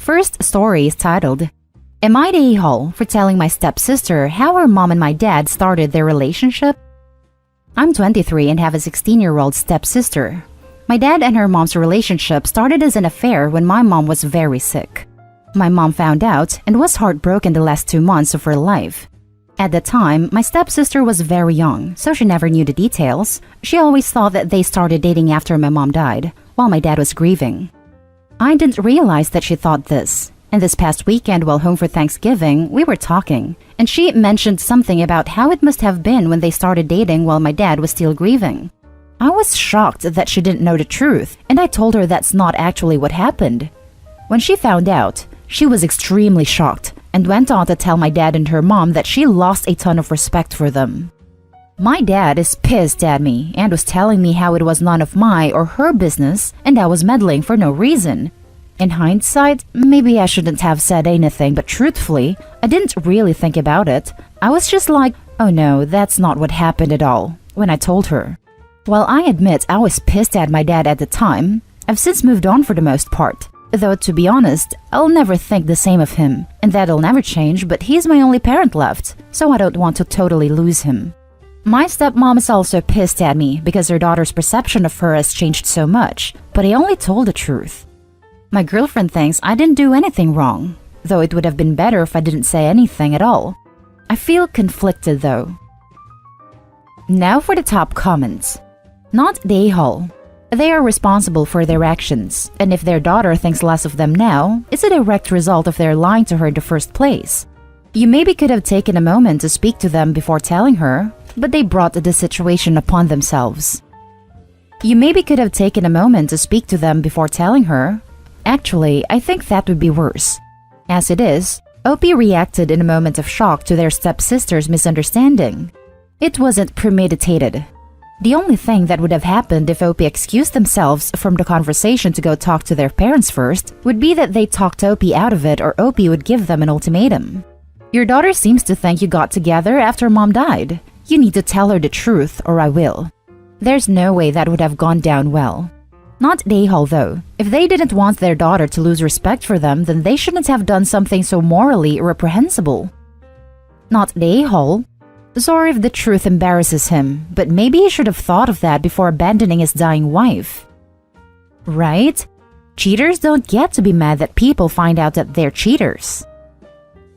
First story is titled, Am I the a-hole for telling my stepsister how her mom and my dad started their relationship? I'm 23 and have a 16-year-old stepsister. My dad and her mom's relationship started as an affair when my mom was very sick. My mom found out and was heartbroken the last 2 months of her life. At the time, my stepsister was very young, so she never knew the details. She always thought that they started dating after my mom died, while my dad was grieving. I didn't realize that she thought this. And this past weekend while home for Thanksgiving, we were talking, and she mentioned something about how it must have been when they started dating while my dad was still grieving. I was shocked that she didn't know the truth, and I told her that's not actually what happened. When she found out, she was extremely shocked and went on to tell my dad and her mom that she lost a ton of respect for them. My dad is pissed at me and was telling me how it was none of my or her business and I was meddling for no reason. In hindsight, maybe I shouldn't have said anything, but truthfully, I didn't really think about it. I was just like, oh no, that's not what happened at all, when I told her. While I admit I was pissed at my dad at the time, I've since moved on for the most part. Though to be honest, I'll never think the same of him, and that'll never change, but he's my only parent left, so I don't want to totally lose him. My stepmom is also pissed at me because her daughter's perception of her has changed so much, but I only told the truth. My girlfriend thinks I didn't do anything wrong, though it would have been better if I didn't say anything at all. I feel conflicted though. Now for the top comments. Not the a-hole. They are responsible for their actions, and if their daughter thinks less of them now, it's a direct result of their lying to her in the first place. You maybe could have taken a moment to speak to them before telling her, but they brought the situation upon themselves. You maybe could have taken a moment to speak to them before telling her. Actually, I think that would be worse. As it is, Opie reacted in a moment of shock to their stepsister's misunderstanding. It wasn't premeditated. The only thing that would have happened if Opie excused themselves from the conversation to go talk to their parents first would be that they talked Opie out of it or Opie would give them an ultimatum. Your daughter seems to think you got together after mom died. You need to tell her the truth or I will. There's no way that would have gone down well. Not the a-hole though. If they didn't want their daughter to lose respect for them, then they shouldn't have done something so morally reprehensible. Not the a-hole. Sorry if the truth embarrasses him, but maybe he should have thought of that before abandoning his dying wife. Right? Cheaters don't get to be mad that people find out that they're cheaters.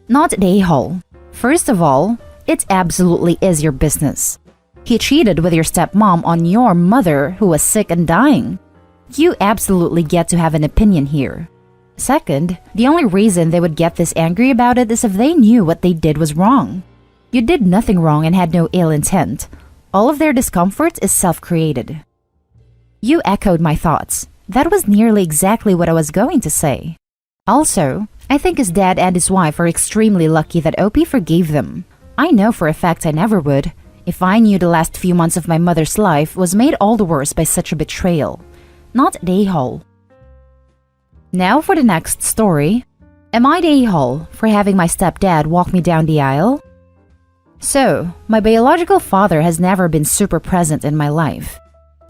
Not the a-hole. First of all, it absolutely is your business. He cheated with your stepmom on your mother who was sick and dying. You absolutely get to have an opinion here. Second, the only reason they would get this angry about it is if they knew what they did was wrong. You did nothing wrong and had no ill intent. All of their discomfort is self-created. You echoed my thoughts. That was nearly exactly what I was going to say. Also, I think his dad and his wife are extremely lucky that Opie forgave them. I know for a fact I never would, if I knew the last few months of my mother's life was made all the worse by such a betrayal. Not the a-hole. Now for the next story. Am I the a-hole for having my stepdad walk me down the aisle? So, my biological father has never been super present in my life,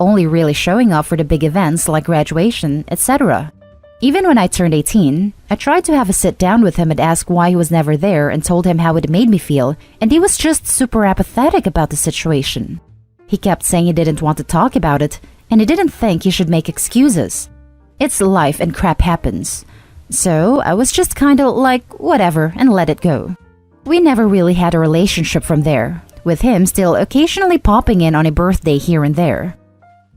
only really showing up for the big events like graduation, etc. Even when I turned 18, I tried to have a sit down with him and ask why he was never there and told him how it made me feel, and he was just super apathetic about the situation. He kept saying he didn't want to talk about it, and he didn't think he should make excuses. It's life and crap happens. So I was just kinda like, whatever, and let it go. We never really had a relationship from there, with him still occasionally popping in on a birthday here and there.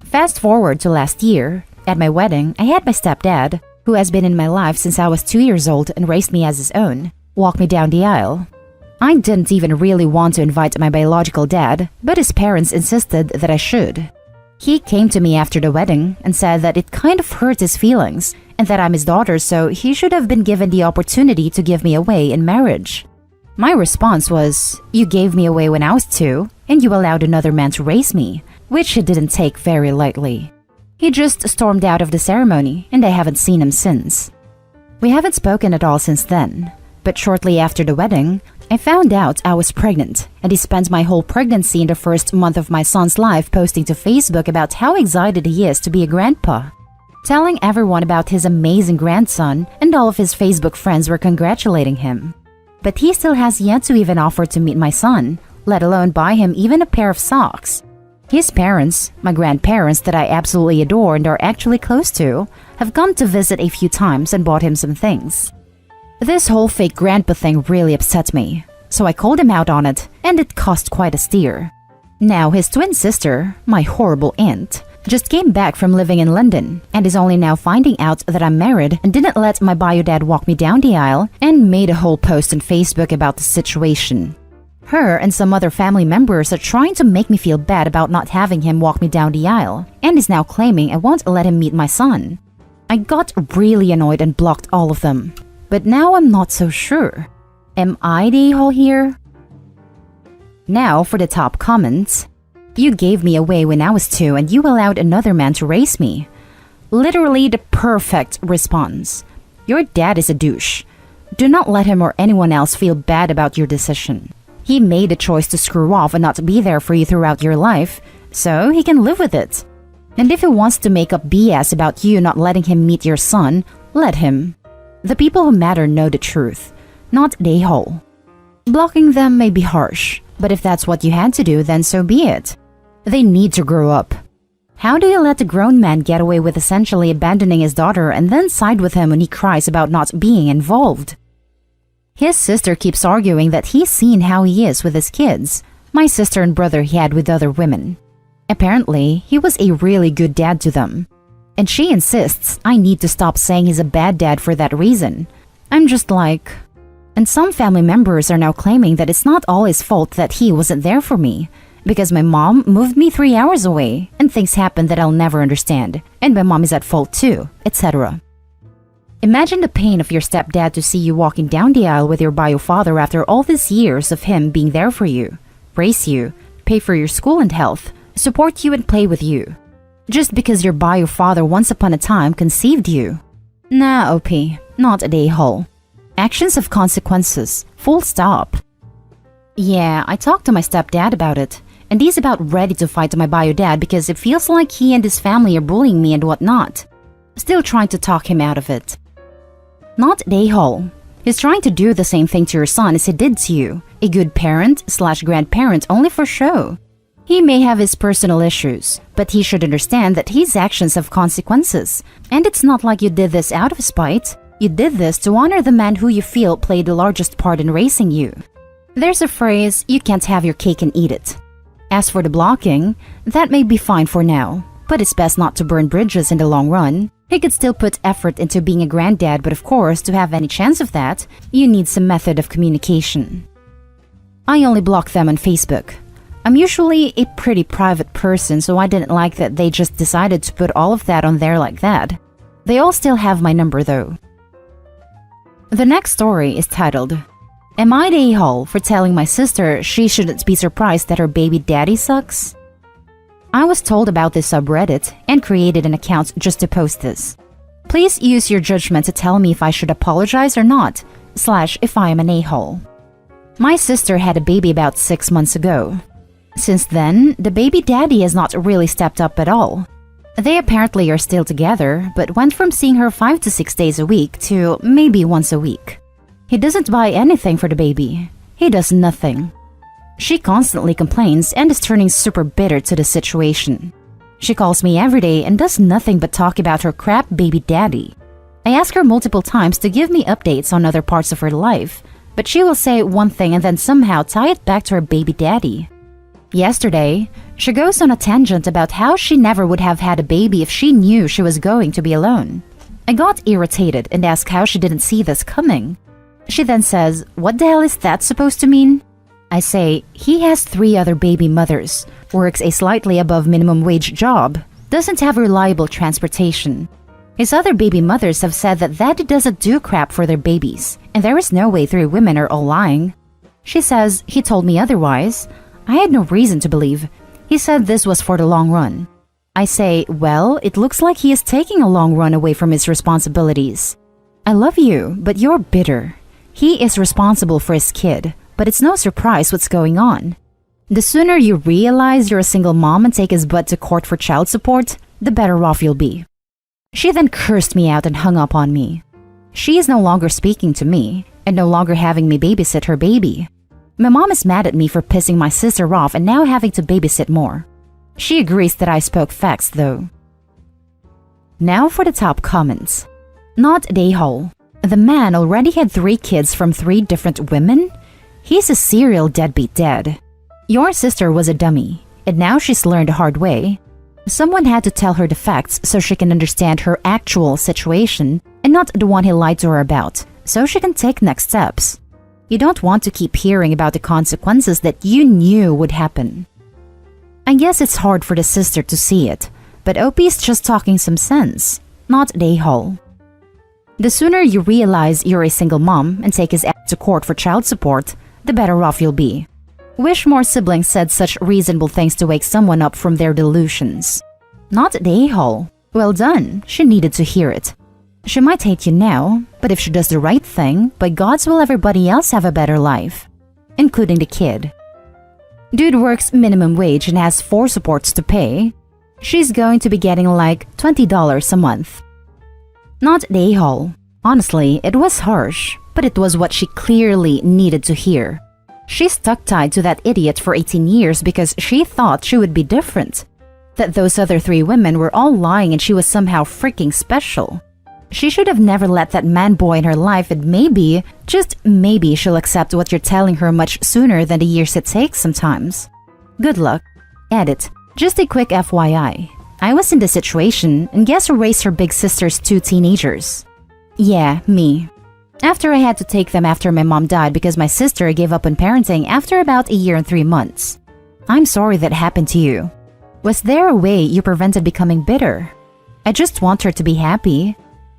Fast forward to last year, at my wedding, I had my stepdad, who has been in my life since I was 2 years old and raised me as his own, walk me down the aisle. I didn't even really want to invite my biological dad, but his parents insisted that I should. He came to me after the wedding and said that it kind of hurt his feelings and that I'm his daughter, so he should have been given the opportunity to give me away in marriage. My response was, you gave me away when I was 2 and you allowed another man to raise me, which he didn't take very lightly. He just stormed out of the ceremony and I haven't seen him since. We haven't spoken at all since then, but shortly after the wedding, I found out I was pregnant, and he spent my whole pregnancy in the first month of my son's life posting to Facebook about how excited he is to be a grandpa. telling everyone about his amazing grandson, and all of his Facebook friends were congratulating him. But he still has yet to even offer to meet my son, let alone buy him even a pair of socks. His parents, my grandparents that I absolutely adore and are actually close to, have come to visit a few times and bought him some things. This whole fake grandpa thing really upset me, so I called him out on it, and it cost quite a steer. Now his twin sister, my horrible aunt, just came back from living in London and is only now finding out that I'm married and didn't let my bio dad walk me down the aisle and made a whole post on Facebook about the situation. Her and some other family members are trying to make me feel bad about not having him walk me down the aisle and is now claiming I won't let him meet my son. I got really annoyed and blocked all of them. But now I'm not so sure. Am I the a-hole here? Now for the top comments. You gave me away when I was 2 and you allowed another man to raise me. Literally the perfect response. Your dad is a douche. Do not let him or anyone else feel bad about your decision. He made a choice to screw off and not be there for you throughout your life, so he can live with it. And if he wants to make up BS about you not letting him meet your son, let him. The people who matter know the truth, not the a-hole. Blocking them may be harsh, but if that's what you had to do, then so be it. They need to grow up. How do you let a grown man get away with essentially abandoning his daughter and then side with him when he cries about not being involved? His sister keeps arguing that he's seen how he is with his kids, my sister and brother he had with other women. Apparently, he was a really good dad to them. And she insists I need to stop saying he's a bad dad for that reason. I'm just like... And some family members are now claiming that it's not all his fault that he wasn't there for me, because my mom moved me 3 hours away and things happened that I'll never understand, and my mom is at fault too, etc. Imagine the pain of your stepdad to see you walking down the aisle with your bio father after all these years of him being there for you, raise you, pay for your school and health, support you and play with you. Just because your bio father once upon a time conceived you. Nah, OP, not a a-hole. Actions have consequences, full stop. Yeah, I talked to my stepdad about it, and he's about ready to fight my bio dad because it feels like he and his family are bullying me and whatnot. Still trying to talk him out of it. Not the a-hole. He's trying to do the same thing to your son as he did to you, a good parent/grandparent only for show. He may have his personal issues, but he should understand that his actions have consequences, and it's not like you did this out of spite. You did this to honor the man who you feel played the largest part in raising you. There's a phrase, you can't have your cake and eat it. As for the blocking, that may be fine for now, but it's best not to burn bridges in the long run. He could still put effort into being a granddad, but of course, to have any chance of that, you need some method of communication. I only block them on Facebook. I'm usually a pretty private person, so I didn't like that they just decided to put all of that on there like that. They all still have my number though. The next story is titled, Am I the a-hole for telling my sister she shouldn't be surprised that her baby daddy sucks? I was told about this subreddit and created an account just to post this. Please use your judgment to tell me if I should apologize or not, / if I am an a-hole. My sister had a baby about 6 months ago. Since then, the baby daddy has not really stepped up at all. They apparently are still together, but went from seeing her 5 to 6 days a week to maybe once a week. He doesn't buy anything for the baby. He does nothing. She constantly complains and is turning super bitter to the situation. She calls me every day and does nothing but talk about her crap baby daddy. I ask her multiple times to give me updates on other parts of her life, but she will say one thing and then somehow tie it back to her baby daddy. Yesterday, she goes on a tangent about how she never would have had a baby if she knew she was going to be alone. I got irritated and asked how she didn't see this coming. She then says, "What the hell is that supposed to mean?" I say, he has 3 other baby mothers, works a slightly above minimum wage job, doesn't have reliable transportation. His other baby mothers have said that daddy doesn't do crap for their babies, and there is no way 3 women are all lying. She says, he told me otherwise. I had no reason to believe. He said this was for the long run. I say, well, it looks like he is taking a long run away from his responsibilities. I love you, but you're bitter. He is responsible for his kid, but it's no surprise what's going on. The sooner you realize you're a single mom and take his butt to court for child support, the better off you'll be. She then cursed me out and hung up on me. She is no longer speaking to me and no longer having me babysit her baby. My mom is mad at me for pissing my sister off and now having to babysit more. She agrees that I spoke facts though. Now for the top comments. Not day-hole. The man already had 3 kids from 3 different women? He's a serial deadbeat dad. Your sister was a dummy, and now she's learned the hard way. Someone had to tell her the facts so she can understand her actual situation and not the one he lied to her about, so she can take next steps. You don't want to keep hearing about the consequences that you knew would happen. I guess it's hard for the sister to see it, but OP's just talking some sense, not day-hole. The sooner you realize you're a single mom and take his ass to court for child support, the better off you'll be. Wish more siblings said such reasonable things to wake someone up from their delusions. Not day-hole. Well done, she needed to hear it. She might hate you now, but if she does the right thing, by God's will everybody else have a better life, including the kid. Dude works minimum wage and has 4 supports to pay. She's going to be getting like $20 a month. Not day-hole. Honestly, it was harsh, but it was what she clearly needed to hear. She stuck tied to that idiot for 18 years because she thought she would be different. That those other 3 women were all lying and she was somehow freaking special. She should have never let that man-boy in her life, and maybe, just maybe, she'll accept what you're telling her much sooner than the years it takes sometimes. Good luck. Edit. Just a quick FYI. I was in this situation, and guess who raised her big sister's 2 teenagers? Yeah, me. After I had to take them after my mom died because my sister gave up on parenting after about a year and 3 months. I'm sorry that happened to you. Was there a way you prevented becoming bitter? I just want her to be happy.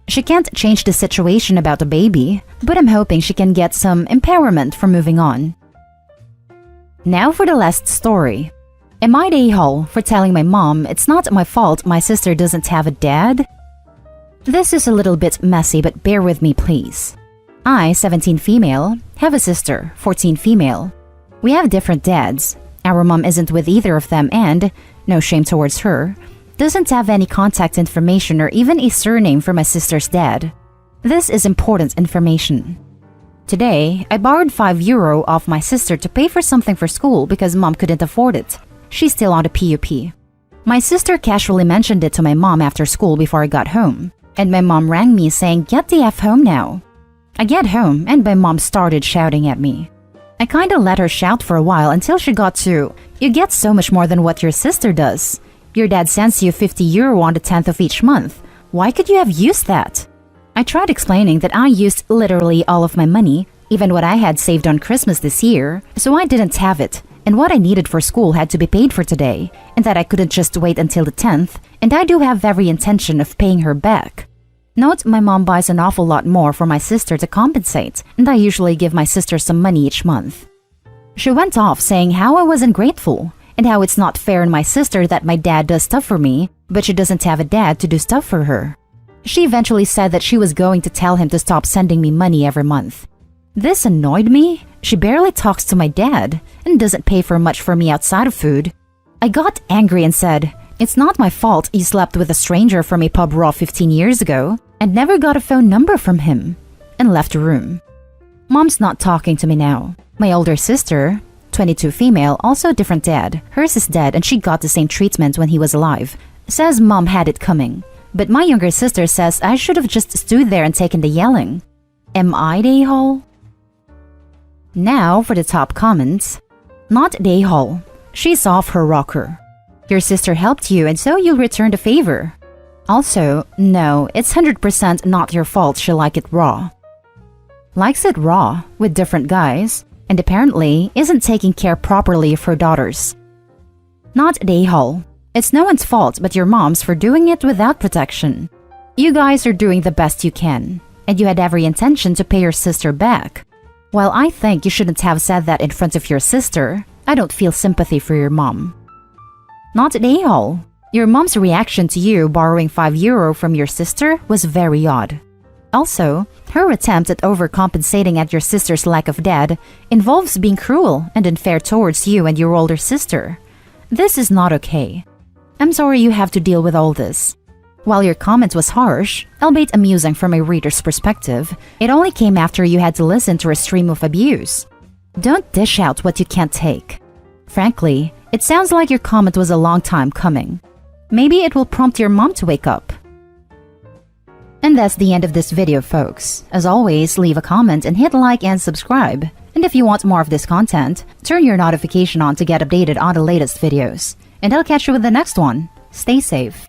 She can't change the situation about the baby, but I'm hoping she can get some empowerment for moving on. Now for the last story. Am I the a-hole for telling my mom it's not my fault my sister doesn't have a dad? This is a little bit messy, but bear with me please. I, 17 female, have a sister, 14 female. We have different dads. Our mom isn't with either of them and, no shame towards her, doesn't have any contact information or even a surname for my sister's dad. This is important information. Today, I borrowed €5 off my sister to pay for something for school because mom couldn't afford it. She's still on the PUP. My sister casually mentioned it to my mom after school before I got home, and my mom rang me saying, "Get the F home now." I get home and my mom started shouting at me. I kinda let her shout for a while until she got to, "You get so much more than what your sister does. Your dad sends you €50 on the 10th of each month. Why could you have used that?" I tried explaining that I used literally all of my money, even what I had saved on Christmas this year, so I didn't have it, and what I needed for school had to be paid for today, and that I couldn't just wait until the 10th, and I do have every intention of paying her back. Note, my mom buys an awful lot more for my sister to compensate, and I usually give my sister some money each month. She went off saying how I was ungrateful, and how it's not fair on my sister that my dad does stuff for me, but she doesn't have a dad to do stuff for her. She eventually said that she was going to tell him to stop sending me money every month. This annoyed me. She barely talks to my dad, and doesn't pay for much for me outside of food. I got angry and said, "It's not my fault you slept with a stranger from a pub raw 15 years ago, and never got a phone number from him," and left the room. Mom's not talking to me now. My older sister, 22 female, also a different dad. Hers is dead and she got the same treatment when he was alive. Says mom had it coming. But my younger sister says I should have just stood there and taken the yelling. Am I the a-hole? Now for the top comments. Not the a-hole. She's off her rocker. Your sister helped you and so you'll return the favor. Also, no, it's 100% not your fault she liked it raw. Likes it raw, with different guys, and apparently isn't taking care properly of her daughters. Not the a-hole. It's no one's fault but your mom's for doing it without protection. You guys are doing the best you can, and you had every intention to pay your sister back. While I think you shouldn't have said that in front of your sister, I don't feel sympathy for your mom. Not the a-hole. Your mom's reaction to you borrowing €5 from your sister was very odd. Also, her attempt at overcompensating at your sister's lack of dad involves being cruel and unfair towards you and your older sister. This is not okay. I'm sorry you have to deal with all this. While your comment was harsh, albeit amusing from a reader's perspective, it only came after you had to listen to a stream of abuse. Don't dish out what you can't take. Frankly, it sounds like your comment was a long time coming. Maybe it will prompt your mom to wake up. And that's the end of this video, folks. As always, leave a comment and hit like and subscribe. And if you want more of this content, turn your notification on to get updated on the latest videos. And I'll catch you with the next one. Stay safe.